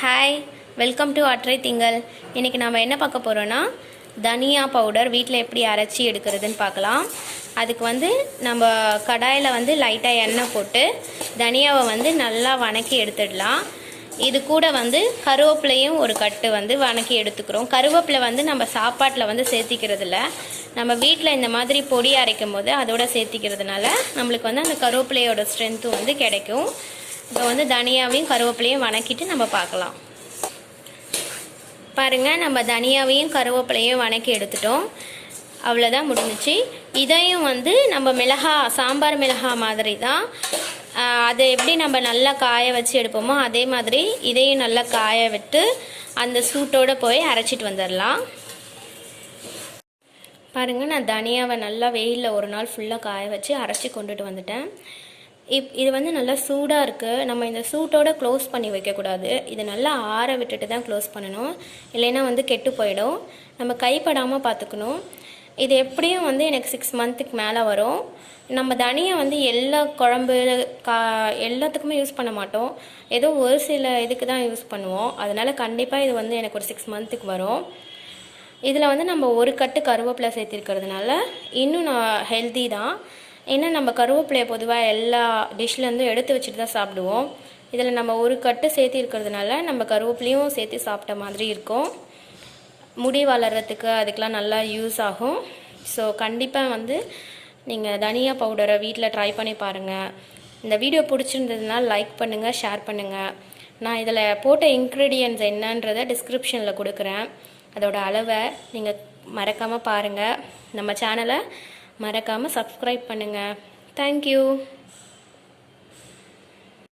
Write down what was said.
Hi, welcome to அtraithingal. இன்றைக்கி நம்ம என்ன பார்க்க போகிறோன்னா தனியா பவுடர் வீட்டில் எப்படி அரைச்சி எடுக்கிறதுன்னு பார்க்கலாம். அதுக்கு நம்ம கடாயில் லைட்டாக எண்ணெய் போட்டு தனியாவை நல்லா வணக்கி எடுத்துடலாம். இது கூட கருவேப்பிலையும் ஒரு கட்டு வணக்கி எடுத்துக்கிறோம். கருவேப்பிலை நம்ம சாப்பாட்டில் சேர்த்திக்கிறதுல நம்ம வீட்டில் இந்த மாதிரி பொடி அரைக்கும் போது அதோட சேர்த்திக்கிறதுனால நம்மளுக்கு அந்த கருவேப்பிலையோட ஸ்ட்ரென்த்து கிடைக்கும். இப்போ தனியாவையும் கருவேப்பிலையும் வணக்கிட்டு நம்ம பார்க்கலாம். பாருங்கள், நம்ம தனியாவையும் கருவேப்பிலையும் வணக்கி எடுத்துட்டோம். அவ்வளோதான், முடிஞ்சிச்சு. இதையும் நம்ம சாம்பார் மிளகா மாதிரி தான். அதை எப்படி நம்ம நல்லா காய வச்சு எடுப்போமோ அதே மாதிரி இதையும் நல்லா காய விட்டு அந்த சூட்டோடு போய் அரைச்சிட்டு வந்துடலாம். பாருங்கள், நான் தனியாவை நல்லா வெயிலில் ஒரு நாள் ஃபுல்லாக காய வச்சு அரைச்சி கொண்டுட்டு வந்துட்டேன். இது நல்லா சூடாக இருக்குது. நம்ம இந்த சூட்டோடு க்ளோஸ் பண்ணி வைக்கக்கூடாது. இது நல்லா ஆற விட்டுட்டு தான் க்ளோஸ் பண்ணணும், இல்லைன்னா கெட்டு போயிடும். நம்ம கைப்படாமல் பார்த்துக்கணும். இது எப்படியும் எனக்கு 6 மந்த்துக்கு மேலே வரும். நம்ம தனியா எல்லா குழம்பு எல்லாத்துக்குமே யூஸ் பண்ண மாட்டோம். ஏதோ ஒரு சில இதுக்கு தான் யூஸ் பண்ணுவோம். அதனால் கண்டிப்பாக இது எனக்கு ஒரு 6 மந்த்துக்கு வரும். இதில் நம்ம ஒரு கட்டு கருவேப்பிலை சேர்த்திருக்கிறதுனால இன்னும் நான் ஹெல்தி தான். ஏன்னா நம்ம கருவேப்பிலையை பொதுவாக எல்லா டிஷ்லேருந்தும் எடுத்து வச்சுட்டு தான் சாப்பிடுவோம். இதில் நம்ம ஒரு கட்டு சேர்த்து இருக்கிறதுனால நம்ம கருவேப்பிலையும் சேர்த்து சாப்பிட்ட மாதிரி இருக்கும். முடி வளர்கிறதுக்கு அதுக்கெலாம் நல்லா யூஸ் ஆகும். ஸோ கண்டிப்பாக நீங்கள் தனியா பவுடரை வீட்டில் ட்ரை பண்ணி பாருங்கள். இந்த வீடியோ பிடிச்சிருந்ததுனால லைக் பண்ணுங்கள், ஷேர் பண்ணுங்கள். நான் இதில் போட்ட இன்க்ரீடியன்ட்ஸ் என்னன்றதை டிஸ்கிரிப்ஷனில் கொடுக்குறேன். அதோட அளவை நீங்கள் மறக்காமல் பாருங்கள். நம்ம சேனலை மறக்காமல் சப்ஸ்கிரைப் பண்ணுங்கள். தேங்க்யூ.